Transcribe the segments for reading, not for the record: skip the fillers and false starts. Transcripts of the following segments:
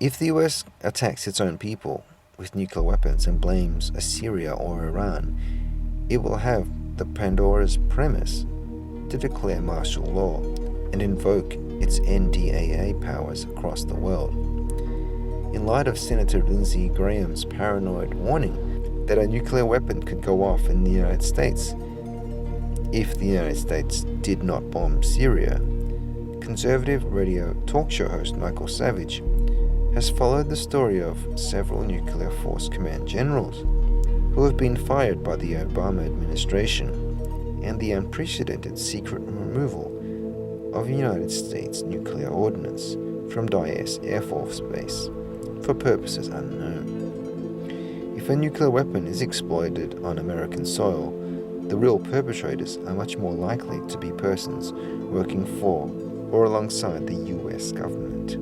If the US attacks its own people with nuclear weapons and blames Syria or Iran, it will have the Pandora's premise to declare martial law and invoke its NDAA powers across the world. In light of Senator Lindsey Graham's paranoid warning that a nuclear weapon could go off in the United States if the United States did not bomb Syria, conservative radio talk show host Michael Savage has followed the story of several nuclear force command generals who have been fired by the Obama administration and the unprecedented secret removal of United States nuclear ordnance from Dyess Air Force Base for purposes unknown. If a nuclear weapon is exploited on American soil, the real perpetrators are much more likely to be persons working for or alongside the US government.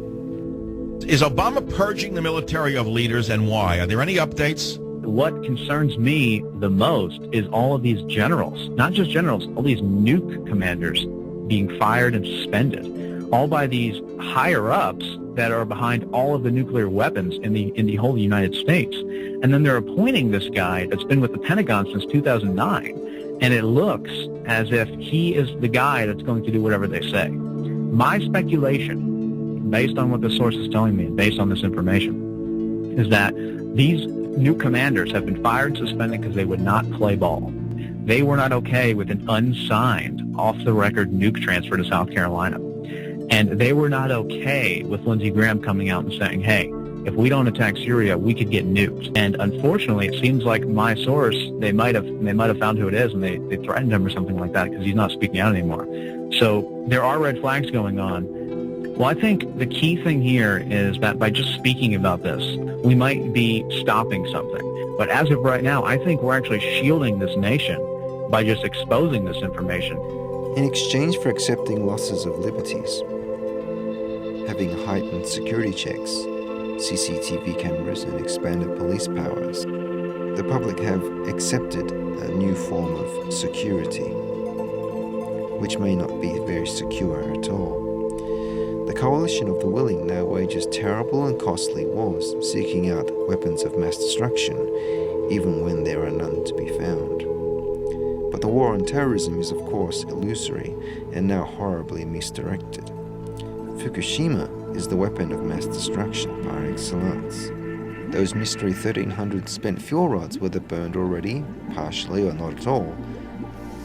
Is Obama purging the military of leaders, and why? Are there any updates? What concerns me the most is all of these generals, not just generals, all these nuke commanders being fired and suspended, all by these higher-ups that are behind all of the nuclear weapons in the whole United States. And then they're appointing this guy that's been with the Pentagon since 2009, and it looks as if he is the guy that's going to do whatever they say. My speculation, based on what the source is telling me, based on this information, is that these new commanders have been fired and suspended because they would not play ball. They were not okay with an unsigned, off-the-record nuke transfer to South Carolina. And they were not okay with Lindsey Graham coming out and saying, hey, if we don't attack Syria, we could get nuked. And unfortunately, it seems like my source, they might have found who it is, and they threatened him or something like that because he's not speaking out anymore. So there are red flags going on. Well, I think the key thing here is that by just speaking about this, we might be stopping something. But as of right now, I think we're actually shielding this nation by just exposing this information. In exchange for accepting losses of liberties, having heightened security checks, CCTV cameras and expanded police powers, the public have accepted a new form of security, which may not be very secure at all. The coalition of the willing now wages terrible and costly wars, seeking out weapons of mass destruction, even when there are none to be found. But the war on terrorism is of course illusory and now horribly misdirected. Fukushima is the weapon of mass destruction par excellence. Those mystery 1,300 spent fuel rods, whether burned already, partially or not at all,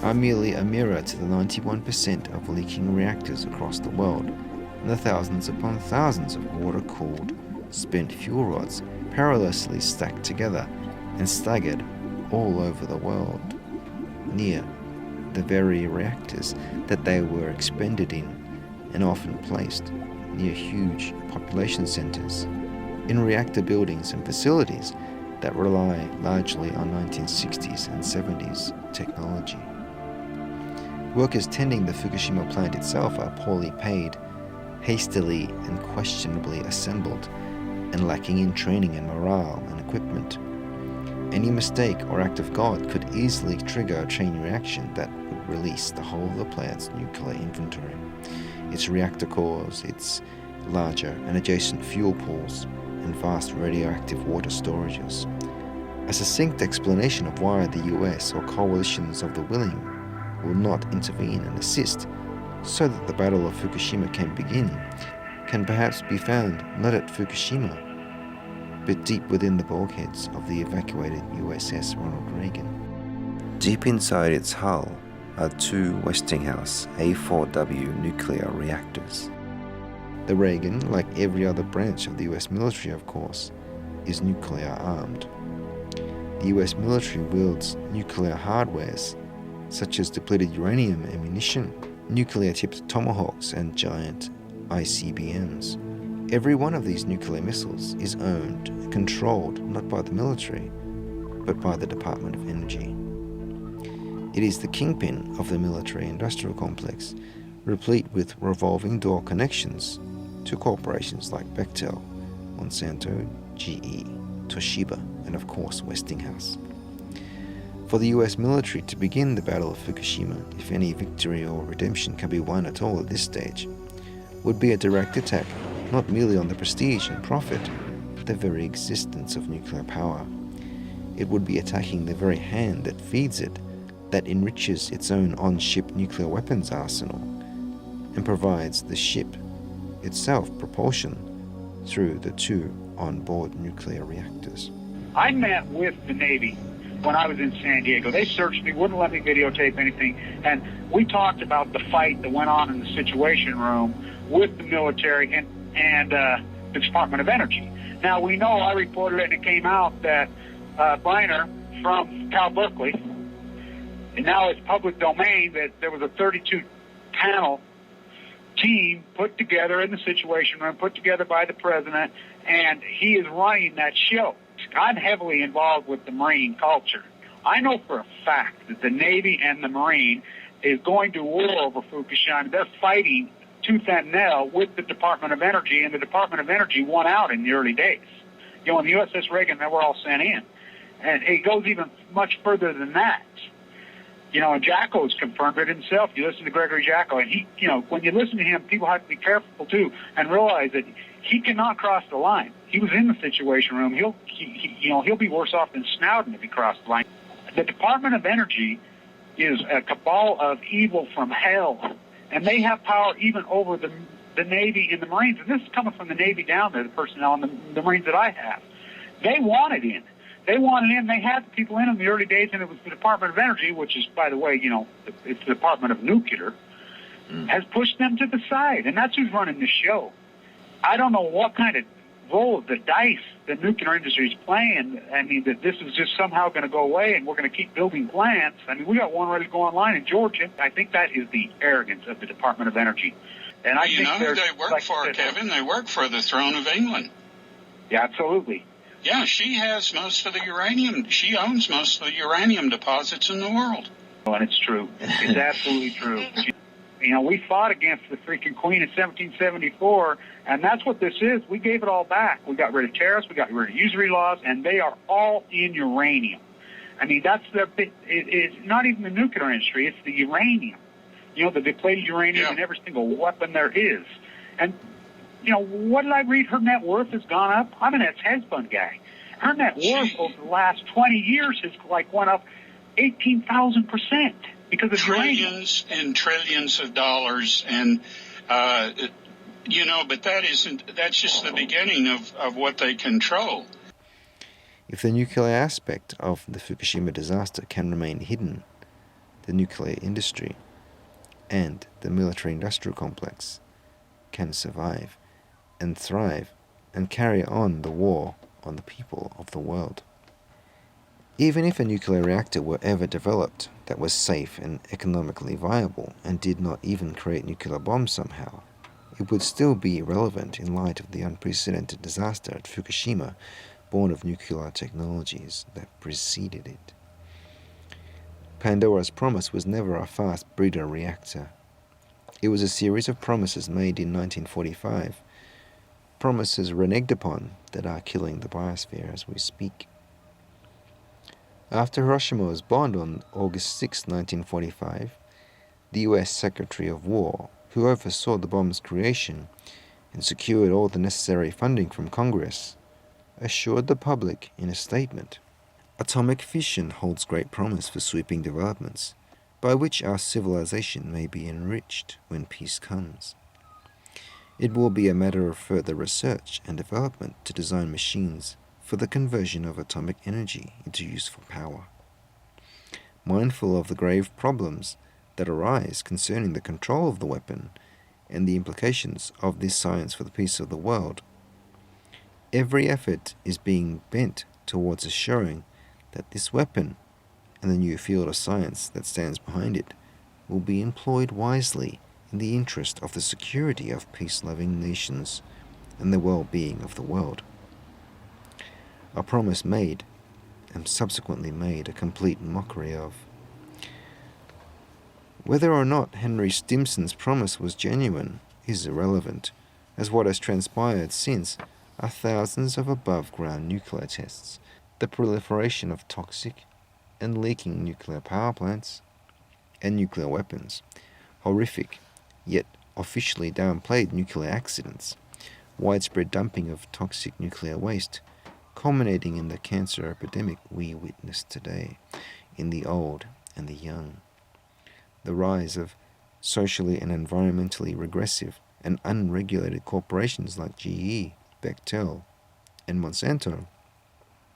are merely a mirror to the 91% of leaking reactors across the world, and the thousands upon thousands of water-cooled spent fuel rods perilously stacked together and staggered all over the world, near the very reactors that they were expended in, and often placed near huge population centers, in reactor buildings and facilities that rely largely on 1960s and 70s technology. Workers tending the Fukushima plant itself are poorly paid, hastily and questionably assembled, and lacking in training and morale and equipment. Any mistake or act of God could easily trigger a chain reaction that would release the whole of the plant's nuclear inventory, its reactor cores, its larger and adjacent fuel pools, and vast radioactive water storages. A succinct explanation of why the US or coalitions of the willing will not intervene and assist so that the Battle of Fukushima can begin can perhaps be found not at Fukushima, but deep within the bulkheads of the evacuated USS Ronald Reagan. Deep inside its hull are two Westinghouse A4W nuclear reactors. The Reagan, like every other branch of the US military of course, is nuclear armed. The US military wields nuclear hardwares such as depleted uranium ammunition, nuclear-tipped tomahawks and giant ICBMs. Every one of these nuclear missiles is owned and controlled not by the military, but by the Department of Energy. It is the kingpin of the military-industrial complex, replete with revolving door connections to corporations like Bechtel, Monsanto, GE, Toshiba, and of course Westinghouse. For the US military to begin the Battle of Fukushima, if any victory or redemption can be won at all at this stage, would be a direct attack not merely on the prestige and profit, but the very existence of nuclear power. It would be attacking the very hand that feeds it, that enriches its own on-ship nuclear weapons arsenal, and provides the ship itself propulsion through the 2 on-board nuclear reactors. I met with the Navy when I was in San Diego. They searched me, wouldn't let me videotape anything, and we talked about the fight that went on in the Situation Room with the military and the Department of Energy. Now, we know, I reported it, and it came out that Briner from Cal Berkeley, and now it's public domain, that there was a 32-panel team put together in the Situation Room, put together by the president, and he is running that show. I'm heavily involved with the Marine culture. I know for a fact that the Navy and the Marine is going to war over Fukushima. They're fighting tooth and nail with the Department of Energy, and the Department of Energy won out in the early days. You know, in the USS Reagan, they were all sent in. And it goes even much further than that. You know, and Jacko's confirmed it himself. You listen to Gregory Jacko, and he, you know, when you listen to him, people have to be careful too and realize that he cannot cross the line. He was in the Situation Room. He'll be worse off than Snowden if he crossed the line. The Department of Energy is a cabal of evil from hell, and they have power even over the Navy and the Marines. And this is coming from the Navy down there, the personnel and the Marines that I have. They wanted in. They wanted in. They had people in the early days, and it was the Department of Energy, which is, by the way, you know, it's the Department of Nuclear, has pushed them to the side, and that's who's running the show. I don't know what kind of roll of the dice the nuclear industry is playing. I mean, that this is just somehow going to go away, and we're going to keep building plants. I mean, we got one ready to go online in Georgia. I think that is the arrogance of the Department of Energy. And I think who they work for, Kevin? They work for the throne of England. Yeah, absolutely. Yeah, she has most of the uranium. She owns most of the uranium deposits in the world. Oh, and it's true. It's absolutely true. You know, we fought against the freaking Queen in 1774, and that's what this is. We gave it all back. We got rid of tariffs, we got rid of usury laws, and they are all in uranium. I mean, that's it's not even the nuclear industry, it's the uranium. You know, the depleted uranium in every single weapon there is. And, you know, what did I read? Her net worth has gone up. I'm an ex-hedge fund guy. Her net worth over the last 20 years has, went up 18,000%. Because of trillions and trillions of dollars, and you know, but that's just the beginning of what they control. If the nuclear aspect of the Fukushima disaster can remain hidden, the nuclear industry and the military-industrial complex can survive and thrive and carry on the war on the people of the world. Even if a nuclear reactor were ever developed that was safe and economically viable and did not even create nuclear bombs somehow, it would still be irrelevant in light of the unprecedented disaster at Fukushima, born of nuclear technologies that preceded it. Pandora's promise was never a fast breeder reactor. It was a series of promises made in 1945, promises reneged upon that are killing the biosphere as we speak. After Hiroshima's bomb on August 6, 1945, the U.S. Secretary of War, who oversaw the bomb's creation and secured all the necessary funding from Congress, assured the public in a statement, "Atomic fission holds great promise for sweeping developments, by which our civilization may be enriched when peace comes. It will be a matter of further research and development to design machines for the conversion of atomic energy into useful power. Mindful of the grave problems that arise concerning the control of the weapon and the implications of this science for the peace of the world, every effort is being bent towards assuring that this weapon and the new field of science that stands behind it will be employed wisely in the interest of the security of peace-loving nations and the well-being of the world." A promise made, and subsequently made a complete mockery of. Whether or not Henry Stimson's promise was genuine is irrelevant, as what has transpired since are thousands of above-ground nuclear tests, the proliferation of toxic and leaking nuclear power plants, and nuclear weapons, horrific, yet officially downplayed nuclear accidents, widespread dumping of toxic nuclear waste, culminating in the cancer epidemic we witness today in the old and the young. The rise of socially and environmentally regressive and unregulated corporations like GE, Bechtel, and Monsanto,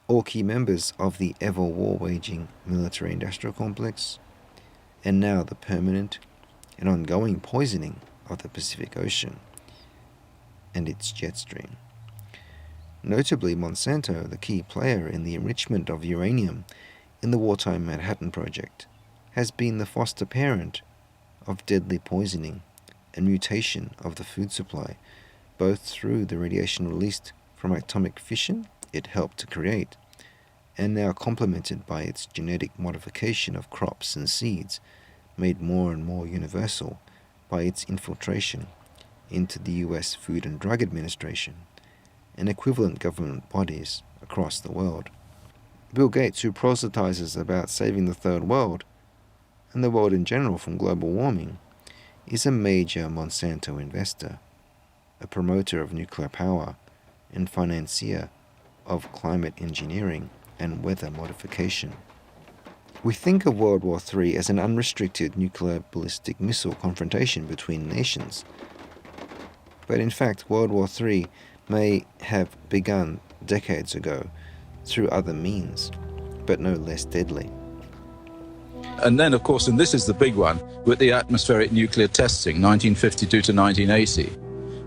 all key members of the ever war-waging military-industrial complex, and now the permanent and ongoing poisoning of the Pacific Ocean and its jet stream. Notably, Monsanto, the key player in the enrichment of uranium in the wartime Manhattan Project, has been the foster parent of deadly poisoning and mutation of the food supply, both through the radiation released from atomic fission it helped to create, and now complemented by its genetic modification of crops and seeds, made more and more universal by its infiltration into the US Food and Drug Administration and equivalent government bodies across the world. Bill Gates, who proselytizes about saving the third world, and the world in general from global warming, is a major Monsanto investor, a promoter of nuclear power, and financier of climate engineering and weather modification. We think of World War III as an unrestricted nuclear ballistic missile confrontation between nations. But in fact, World War III may have begun decades ago through other means, but no less deadly. And then, of course, and this is the big one, with the atmospheric nuclear testing, 1952 to 1980.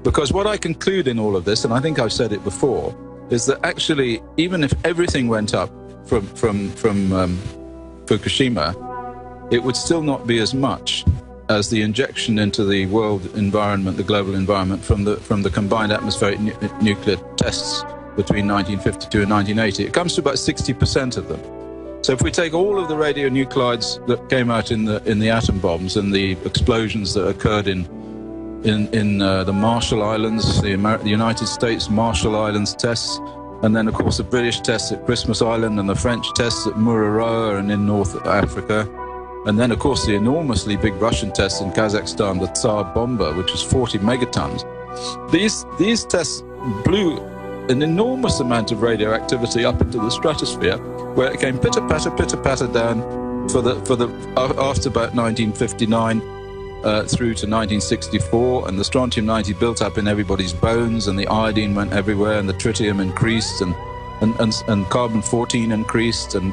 Because what I conclude in all of this, and I think I've said it before, is that actually, even if everything went up from Fukushima, it would still not be as much as the injection into the world environment, the global environment, from the combined atmospheric nuclear tests between 1952 and 1980. It comes to about 60% of them. So if we take all of the radionuclides that came out in the atom bombs and the explosions that occurred in the Marshall Islands, the United States Marshall Islands tests, and then of course the British tests at Christmas Island and the French tests at Mururoa and in North Africa, and then of course the enormously big Russian tests in Kazakhstan, the Tsar bomber, which was 40 megatons. These tests blew an enormous amount of radioactivity up into the stratosphere, where it came pitter-patter down after about 1959 through to 1964, and the strontium-90 built up in everybody's bones, and the iodine went everywhere, and the tritium increased, and carbon-14 increased, and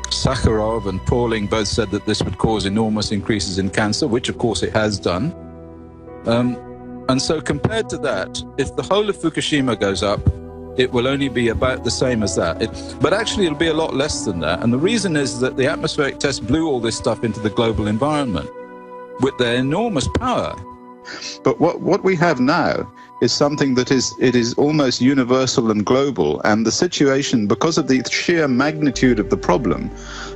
Sakharov and Pauling both said that this would cause enormous increases in cancer, which of course it has done. And so compared to that, if the whole of Fukushima goes up, it will only be about the same as that. But actually it'll be a lot less than that. And the reason is that the atmospheric test blew all this stuff into the global environment with their enormous power. But what we have now is something that is almost universal and global, and the situation, because of the sheer magnitude of the problem,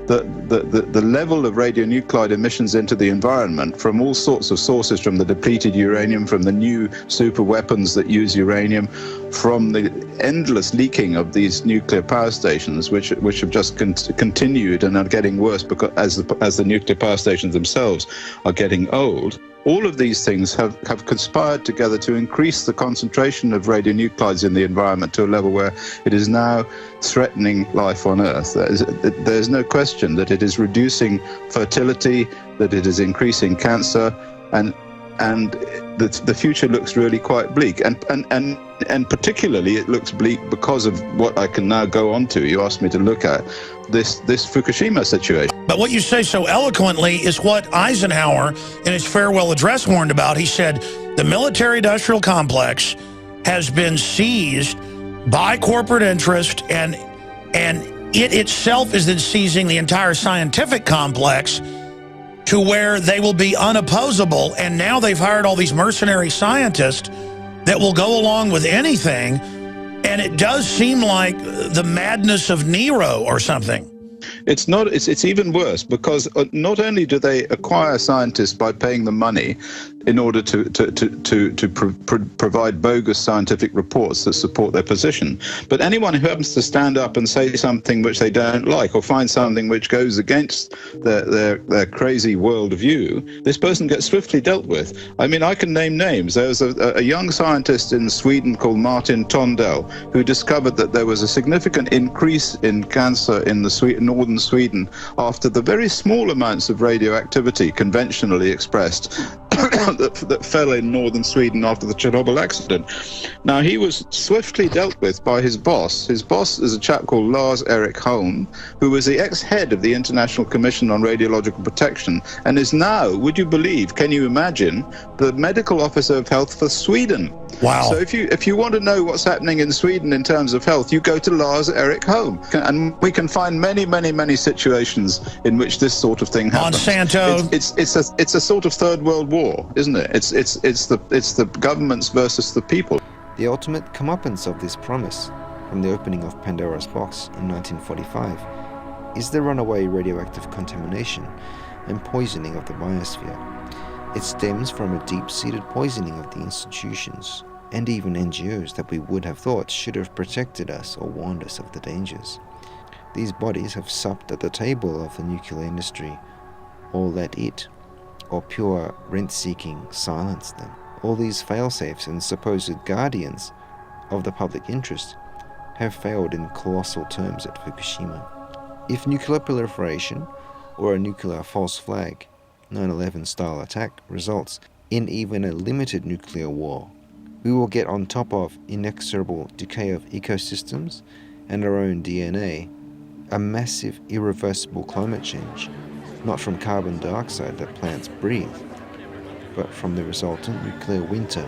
the level of radionuclide emissions into the environment from all sorts of sources, from the depleted uranium, from the new super weapons that use uranium, from the endless leaking of these nuclear power stations, which have just continued and are getting worse because as the nuclear power stations themselves are getting old. All of these things have conspired together to increase the concentration of radionuclides in the environment to a level where it is now threatening life on Earth. There's no question that it is reducing fertility, that it is increasing cancer, and the future looks really quite bleak. And particularly it looks bleak because of what I can now go on to. You asked me to look at this Fukushima situation. But what you say so eloquently is what Eisenhower in his farewell address warned about. He said the military-industrial complex has been seized by corporate interest, and it itself is then seizing the entire scientific complex to where they will be unopposable. And now they've hired all these mercenary scientists that will go along with anything. And it does seem like the madness of Nero or something. It's not. It's even worse, because not only do they acquire scientists by paying them money, in order to provide bogus scientific reports that support their position. But anyone who happens to stand up and say something which they don't like, or find something which goes against their crazy worldview, this person gets swiftly dealt with. I mean, I can name names. There was a young scientist in Sweden called Martin Tondell who discovered that there was a significant increase in cancer in the northern Sweden after the very small amounts of radioactivity conventionally expressed that fell in northern Sweden after the Chernobyl accident. Now, he was swiftly dealt with by his boss. His boss is a chap called Lars Erik Holm, who was the ex-head of the International Commission on Radiological Protection, and is now, would you believe, can you imagine, the medical officer of health for Sweden. Wow. So if you want to know what's happening in Sweden in terms of health, you go to Lars Erik Holm. And we can find many situations in which this sort of thing happens. Monsanto. It's a sort of third world war, isn't it? It's the governments versus the people. The ultimate comeuppance of this promise, from the opening of Pandora's box in 1945, is the runaway radioactive contamination and poisoning of the biosphere. It stems from a deep-seated poisoning of the institutions and even NGOs that we would have thought should have protected us or warned us of the dangers. These bodies have supped at the table of the nuclear industry, or let it, or pure rent-seeking, silence them. All these fail-safes and supposed guardians of the public interest have failed in colossal terms at Fukushima. If nuclear proliferation, or a nuclear false flag, 9/11 style attack, results in even a limited nuclear war, we will get on top of inexorable decay of ecosystems and our own DNA, a massive irreversible climate change, not from carbon dioxide that plants breathe, but from the resultant nuclear winter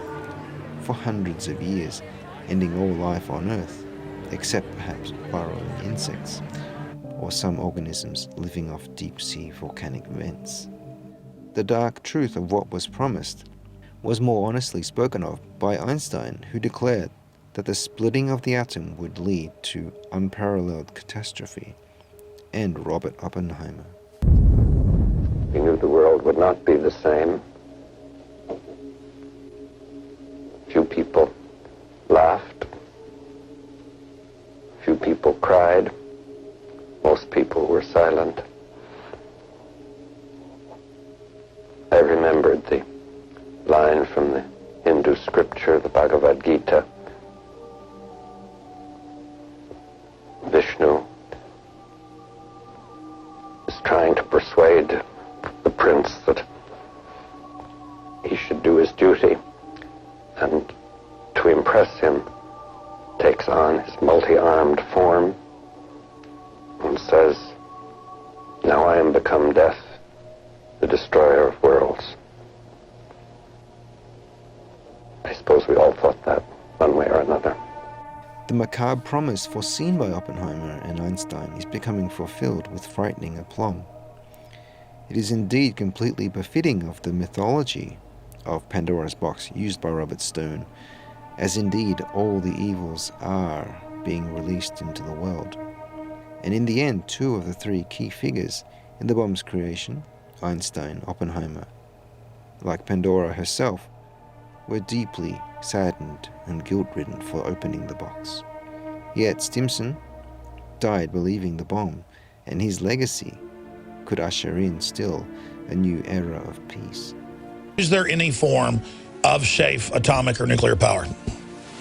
for hundreds of years, ending all life on Earth, except perhaps burrowing insects, or some organisms living off deep-sea volcanic vents. The dark truth of what was promised was more honestly spoken of by Einstein, who declared that the splitting of the atom would lead to unparalleled catastrophe, and Robert Oppenheimer. We knew the world would not be the same. Few people laughed. Few people cried. Most people were silent. I remembered the line from the Hindu scripture, the Bhagavad Gita. Vishnu is trying to persuade the prince that he should do his duty, and to impress him takes on his multi-armed form and says, "Now I am become death, the destroyer of worlds." I suppose we all thought that one way or another. The macabre promise foreseen by Oppenheimer and Einstein is becoming fulfilled with frightening aplomb. It is indeed completely befitting of the mythology of Pandora's box used by Robert Stone, as indeed all the evils are being released into the world. And in the end, two of the three key figures in the bomb's creation, Einstein, Oppenheimer, like Pandora herself, were deeply saddened and guilt-ridden for opening the box. Yet Stimson died believing the bomb, and his legacy could usher in still a new era of peace. Is there any form of safe atomic or nuclear power?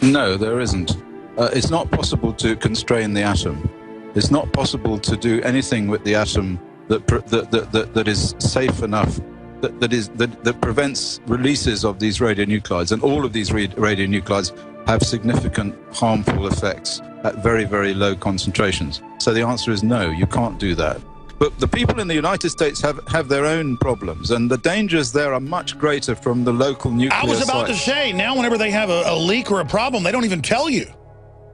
No, there isn't. It's not possible to constrain the atom. It's not possible to do anything with the atom that is safe enough, that prevents releases of these radionuclides. And all of these radionuclides have significant harmful effects at very, very low concentrations. So the answer is no, you can't do that. But the people in the United States have their own problems, and the dangers there are much greater from the local nuclear I was about sites. to say, now whenever they have a leak or a problem, they don't even tell you.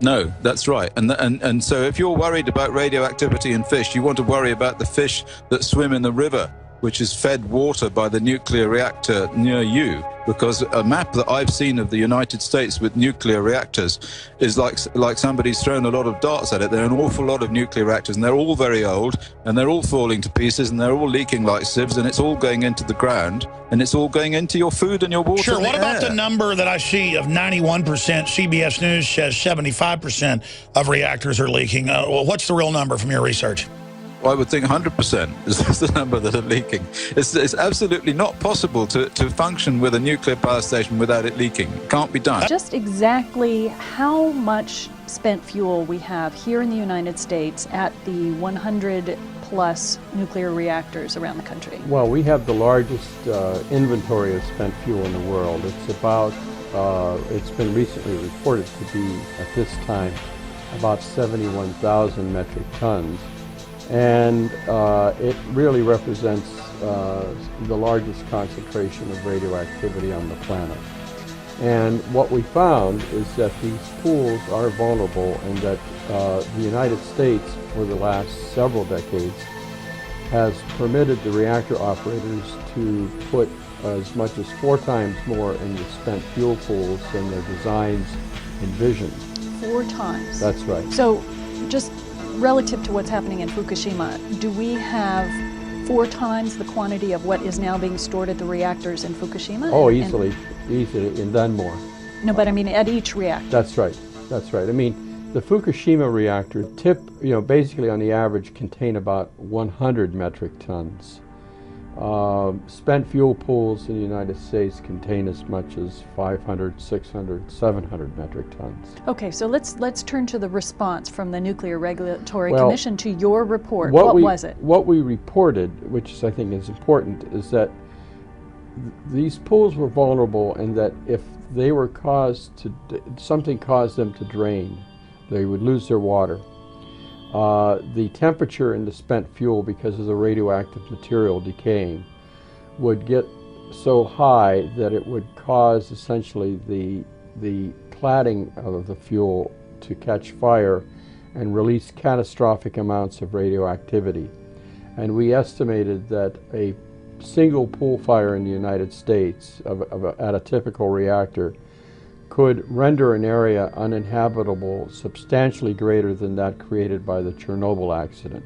No, that's right. And so if you're worried about radioactivity in fish, you want to worry about the fish that swim in the river which is fed water by the nuclear reactor near you, because a map that I've seen of the United States with nuclear reactors is like somebody's thrown a lot of darts at it. There are an awful lot of nuclear reactors, and they're all very old, and they're all falling to pieces, and they're all leaking like sieves, and it's all going into the ground, and it's all going into your food and your water. Sure, and what about the number that I see of 91%? CBS News says 75% of reactors are leaking. Well, what's the real number from your research? I would think 100% is the number that are leaking. It's absolutely not possible to function with a nuclear power station without it leaking. It can't be done. Just exactly how much spent fuel we have here in the United States at the 100 plus nuclear reactors around the country? Well, we have the largest inventory of spent fuel in the world. It's about, it's been recently reported to be, at this time, about 71,000 metric tons. And it really represents the largest concentration of radioactivity on the planet. And what we found is that these pools are vulnerable, and that the United States, for the last several decades, has permitted the reactor operators to put as much as 4 times more in the spent fuel pools than their designs envisioned. 4 times? That's right. So just relative to what's happening in Fukushima, do we have 4 times the quantity of what is now being stored at the reactors in Fukushima? Oh, easily, and then more. No, but I mean at each reactor. That's right. That's right. I mean, the Fukushima reactor basically on the average contain about 100 metric tons. Spent fuel pools in the United States contain as much as 500, 600, 700 metric tons. Okay, so let's turn to the response from the Nuclear Regulatory Commission to your report. What was it? What we reported, which I think is important, is that these pools were vulnerable, and that if they were something caused them to drain, they would lose their water. The temperature in the spent fuel, because of the radioactive material decaying, would get so high that it would cause essentially the cladding of the fuel to catch fire and release catastrophic amounts of radioactivity. And we estimated that a single pool fire in the United States at a typical reactor could render an area uninhabitable substantially greater than that created by the Chernobyl accident.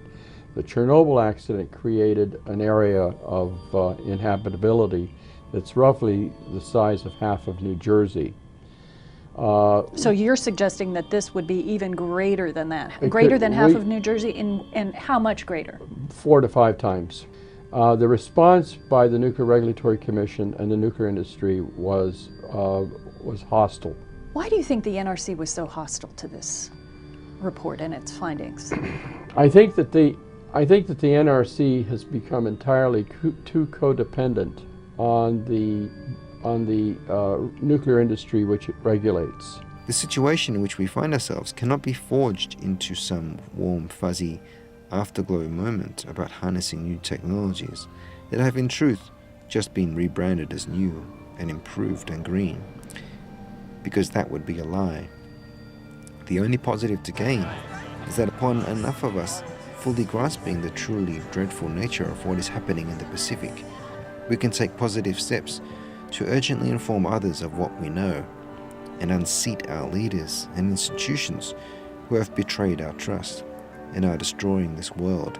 The Chernobyl accident created an area of inhabitability that's roughly the size of half of New Jersey. So you're suggesting that this would be even greater than that? Greater than half of New Jersey, and how much greater? 4 to 5 times. The response by the Nuclear Regulatory Commission and the nuclear industry was hostile. Why do you think the NRC was so hostile to this report and its findings? I think that the NRC has become entirely too codependent on the nuclear industry which it regulates. The situation in which we find ourselves cannot be forged into some warm, fuzzy afterglow moment about harnessing new technologies that have in truth just been rebranded as new and improved and green, because that would be a lie. The only positive to gain is that upon enough of us fully grasping the truly dreadful nature of what is happening in the Pacific, we can take positive steps to urgently inform others of what we know and unseat our leaders and institutions who have betrayed our trust and are destroying this world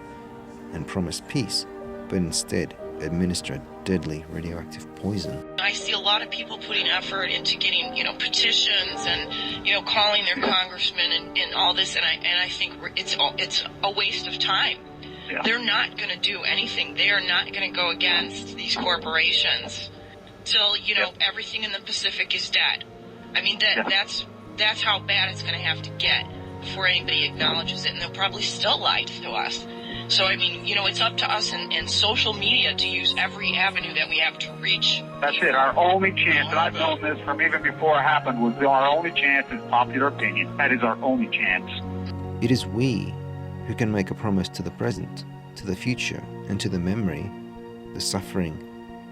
and promise peace, but instead administer deadly radioactive poison. I see a lot of people putting effort into getting, petitions and, calling their congressmen and all this, and I think it's a waste of time. Yeah. They're not going to do anything. They are not going to go against these corporations till, everything in the Pacific is dead. I mean, that's how bad it's going to have to get before anybody acknowledges it, and they'll probably still lie to us. So, I mean, it's up to us and social media to use every avenue that we have to reach. That's it. Our only chance, and I've known this from even before it happened, was our only chance is popular opinion. That is our only chance. It is we who can make a promise to the present, to the future, and to the memory, the suffering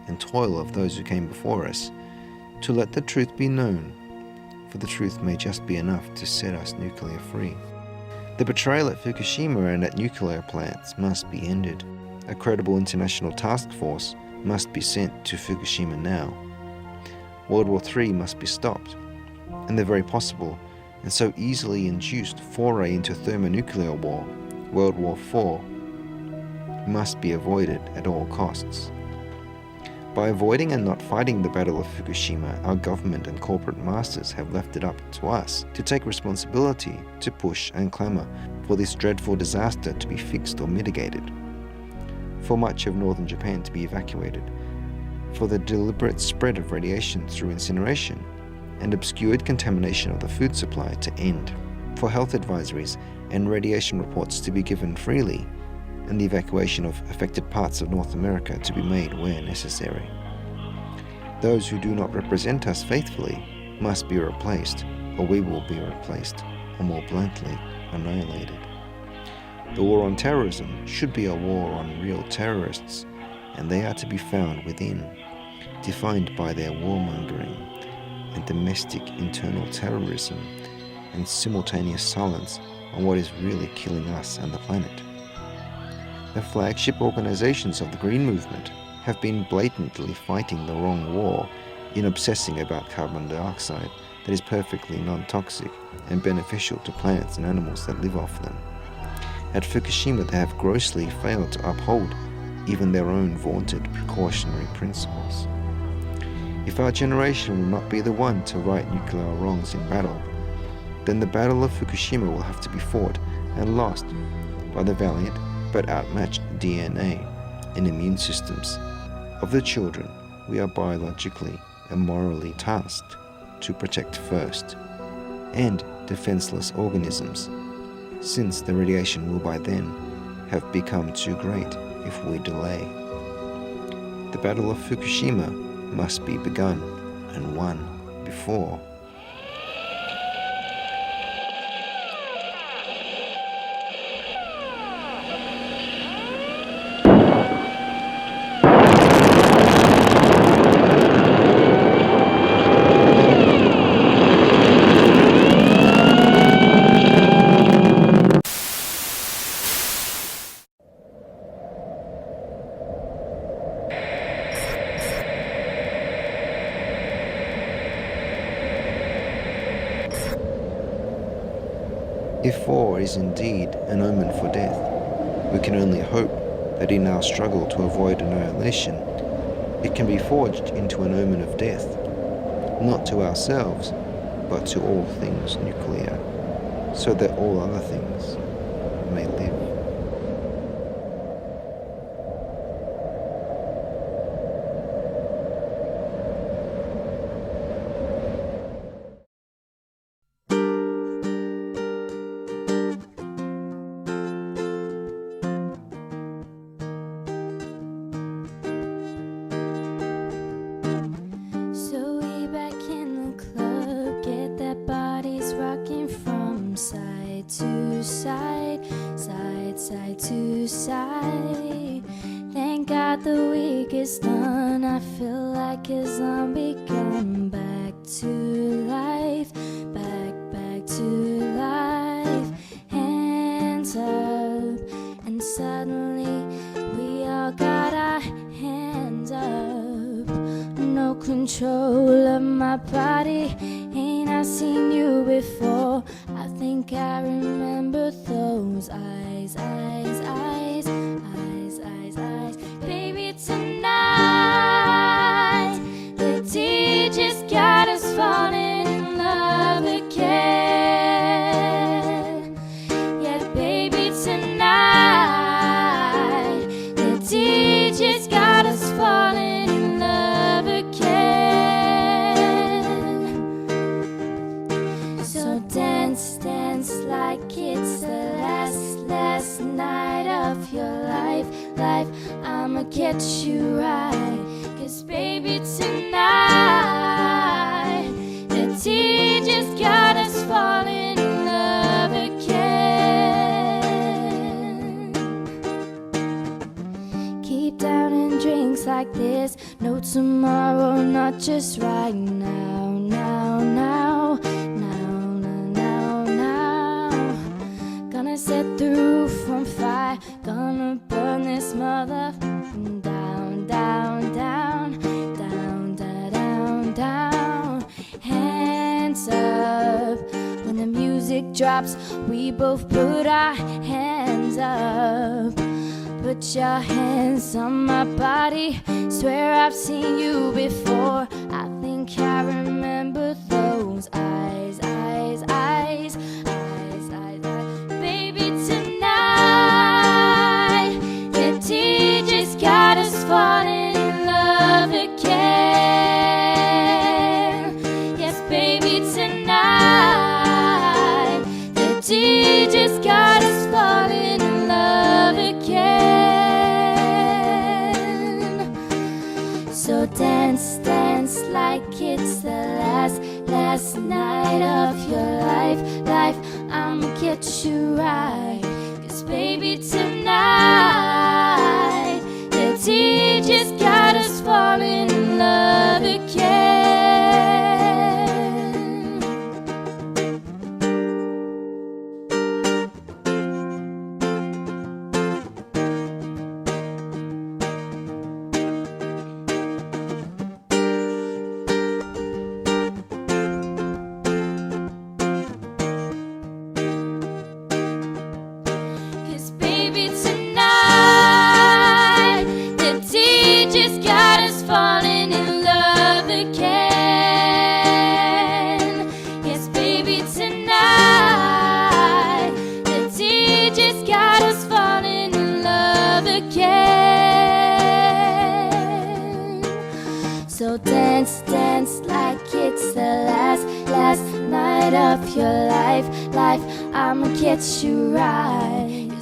and toil of those who came before us, to let the truth be known, for the truth may just be enough to set us nuclear free. The betrayal at Fukushima and at nuclear plants must be ended. A credible international task force must be sent to Fukushima now. World War III must be stopped, and the very possible and so easily induced foray into thermonuclear war, World War IV, must be avoided at all costs. By avoiding and not fighting the Battle of Fukushima, our government and corporate masters have left it up to us to take responsibility to push and clamour for this dreadful disaster to be fixed or mitigated, for much of northern Japan to be evacuated, for the deliberate spread of radiation through incineration and obscured contamination of the food supply to end, for health advisories and radiation reports to be given freely, and the evacuation of affected parts of North America to be made where necessary. Those who do not represent us faithfully must be replaced, or we will be replaced, or more bluntly, annihilated. The war on terrorism should be a war on real terrorists, and they are to be found within, defined by their warmongering and domestic internal terrorism and simultaneous silence on what is really killing us and the planet. The flagship organizations of the Green Movement have been blatantly fighting the wrong war in obsessing about carbon dioxide that is perfectly non-toxic and beneficial to plants and animals that live off them. At Fukushima, they have grossly failed to uphold even their own vaunted precautionary principles. If our generation will not be the one to right nuclear wrongs in battle, then the Battle of Fukushima will have to be fought and lost by the valiant but outmatched DNA and immune systems of the children we are biologically and morally tasked to protect first, and defenseless organisms, since the radiation will by then have become too great if we delay. The Battle of Fukushima must be begun and won before. If war is indeed an omen for death, we can only hope that in our struggle to avoid annihilation, it can be forged into an omen of death, not to ourselves, but to all things nuclear, so that all other things may live. Side to side. Thank God the week is done. I feel like a zombie. Come back to life, back to life. Hands up, and suddenly we all got our hands up. No control of my body. Ain't I seen you before? I think I remember those eyes, eyes, eyes, eyes, eyes, eyes. Baby, tonight the tea just got us falling in love again. Yeah, baby, tonight the tea just got us falling in love again. So dance, dance like it's the last night of your life. I'ma get you right. 'Cause baby, tonight the tea just got us falling in love again. Keep downing drinks like this. No tomorrow, not just right now, now, now. Gonna set the roof on fire, gonna burn this mud another. Down, down, down, down, down, down, down. Hands up. When the music drops, we both put our hands up. Put your hands on my body. Swear I've seen you before. I think I remember those eyes, eyes, eyes, eyes, eyes, eyes. Baby, tonight the DJ's got us falling in love again. Yes, baby, tonight the DJ's got us falling in love again. So dance, dance like it's the last night of your life. I'ma get you right. 'Cause baby, tonight the DJ's got us falling in love again. So dance, dance like it's the last night of your life. I'ma get you right.